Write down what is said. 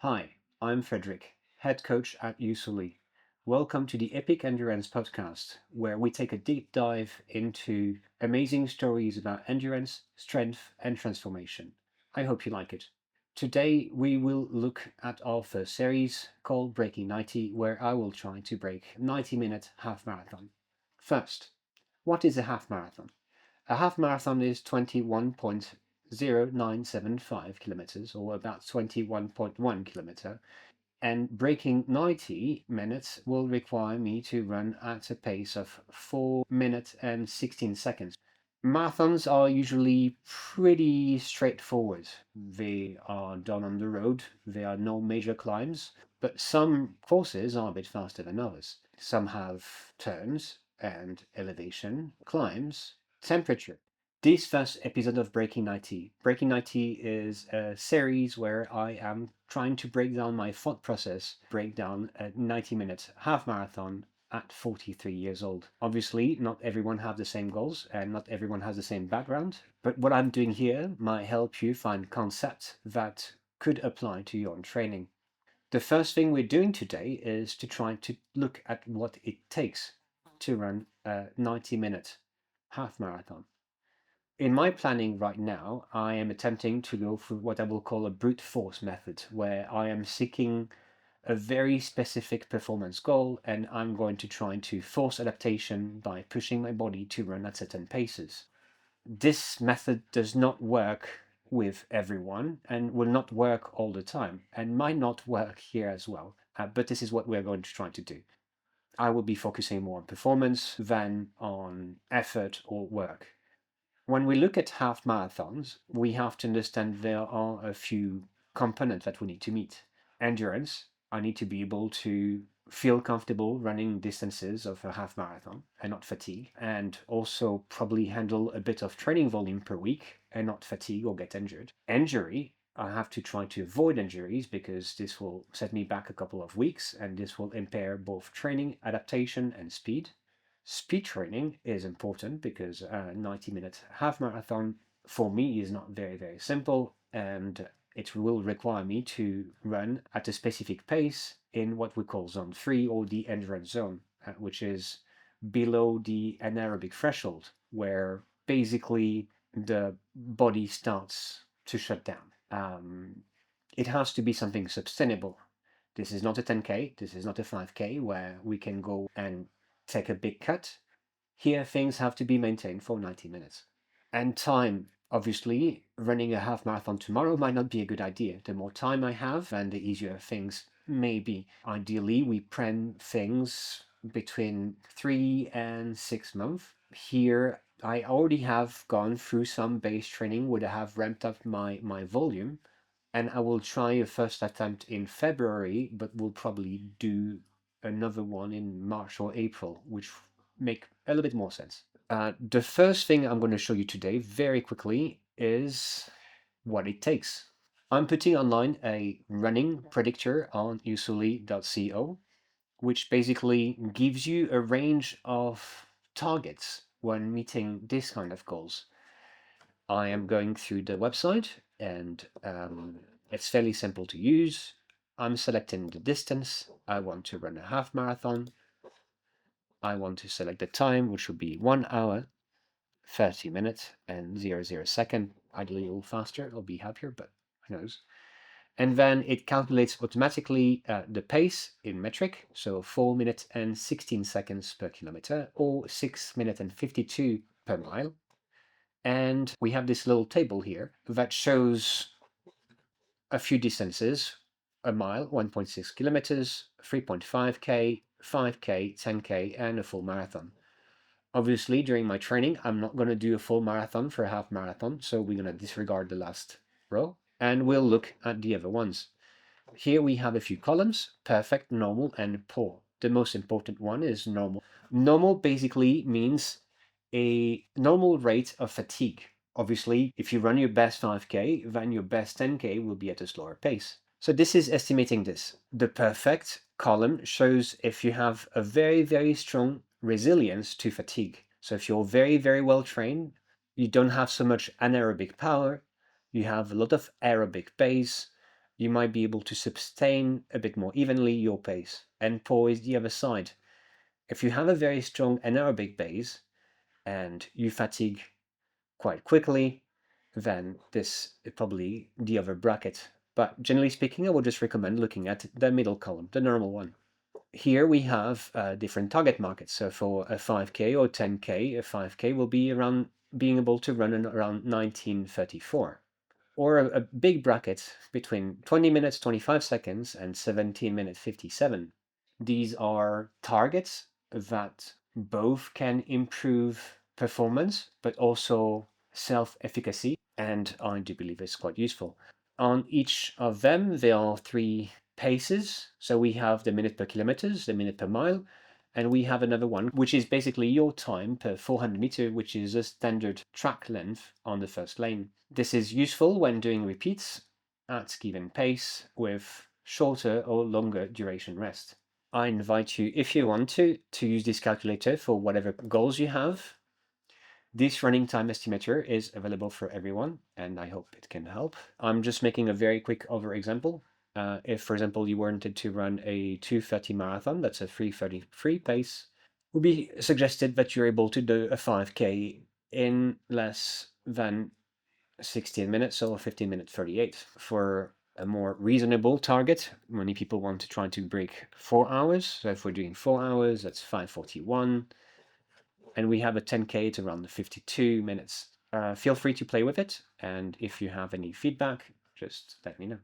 Hi, I'm Frederick, head coach at Yousuli. Welcome to the Epic Endurance podcast, where we take a deep dive into amazing stories about endurance, strength, and transformation. I hope you like it. Today, we will look at our first series called Breaking 90, where I will try to break 90-minute half marathon. First, what is a half marathon? A half marathon is 21.0975 kilometers, or about 21.1 kilometer, and breaking 90 minutes will require me to run at a pace of 4 minutes and 16 seconds. Marathons are usually pretty straightforward. They are done on the road, there are no major climbs, but some courses are a bit faster than others. Some have turns and elevation, climbs, temperature. This first episode of Breaking 90 is a series where I am trying to break down my thought process, break down a 90-minute half marathon at 43 years old. Obviously, not everyone have the same goals and not everyone has the same background, but what I'm doing here might help you find concepts that could apply to your own training. The first thing we're doing today is to try to look at what it takes to run a 90-minute half marathon. In my planning right now, I am attempting to go through what I will call a brute force method, where I am seeking a very specific performance goal and I'm going to try to force adaptation by pushing my body to run at certain paces. This method does not work with everyone and will not work all the time and might not work here as well. But this is what we're going to try to do. I will be focusing more on performance than on effort or work. When we look at half marathons, we have to understand there are a few components that we need to meet. Endurance, I need to be able to feel comfortable running distances of a half marathon and not fatigue, and also probably handle a bit of training volume per week and not fatigue or get injured. Injury, I have to try to avoid injuries because this will set me back a couple of weeks and this will impair both training, adaptation, and speed. Speed training is important because a 90-minute half marathon for me is not very simple and it will require me to run at a specific pace in what we call zone 3 or the endurance zone, which is below the anaerobic threshold, where basically the body starts to shut down. It has to be something sustainable. This is not a 10K, this is not a 5K where we can go and take a big cut. Here, things have to be maintained for 90 minutes. And time, obviously, running a half marathon tomorrow might not be a good idea. The more time I have, and the easier things may be. Ideally, we plan things between 3 and 6 months. Here, I already have gone through some base training, would have ramped up my volume, and I will try a first attempt in February, but will probably do another one in March or April, which make a little bit more sense. The first thing I'm going to show you today very quickly is what it takes. I'm putting online a running predictor on yousuli.co, which basically gives you a range of targets when meeting this kind of goals. I am going through the website and it's fairly simple to use. I'm selecting the distance. I want to run a half marathon. I want to select the time, which would be 1 hour, 30 minutes, and 00 second. Ideally, a little faster, I'll be happier, but who knows. And then it calculates automatically the pace in metric, so 4 minutes and 16 seconds per kilometer, or 6 minutes and 52 per mile. And we have this little table here that shows a few distances: a mile, 1.6 kilometers, 3.5K, 5K, 10K, and a full marathon. Obviously, during my training, I'm not going to do a full marathon for a half marathon, so we're going to disregard the last row, and we'll look at the other ones. Here we have a few columns: perfect, normal, and poor. The most important one is normal. Normal basically means a normal rate of fatigue. Obviously, if you run your best 5K, then your best 10K will be at a slower pace. So this is estimating this. The perfect column shows if you have a very strong resilience to fatigue. So if you're very well trained, you don't have so much anaerobic power, you have a lot of aerobic pace, you might be able to sustain a bit more evenly your pace. And poise the other side. If you have a very strong anaerobic base and you fatigue quite quickly, then this is probably the other bracket. But generally speaking, I would just recommend looking at the middle column, the normal one. Here we have different target markets. So for a 5K or 10K, a 5K will be around being able to run in around 1934. Or a big bracket between 20 minutes 25 seconds and 17 minutes 57. These are targets that both can improve performance, but also self-efficacy, and I do believe it's quite useful. On each of them, there are 3 paces. So we have the minute per kilometers, the minute per mile, and we have another one, which is basically your time per 400 meter, which is a standard track length on the first lane. This is useful when doing repeats at given pace with shorter or longer duration rest. I invite you, if you want to use this calculator for whatever goals you have. This running time estimator is available for everyone, and I hope it can help. I'm just making a very quick other example. If, for example, you wanted to run a 2:30 marathon, that's a 3:33 pace, it would be suggested that you're able to do a 5K in less than 16 minutes or 15 minutes 38. For a more reasonable target, many people want to try to break 4 hours. So if we're doing 4 hours, that's 5:41. And we have a 10K to around 52 minutes. Feel free to play with it. And if you have any feedback, just let me know.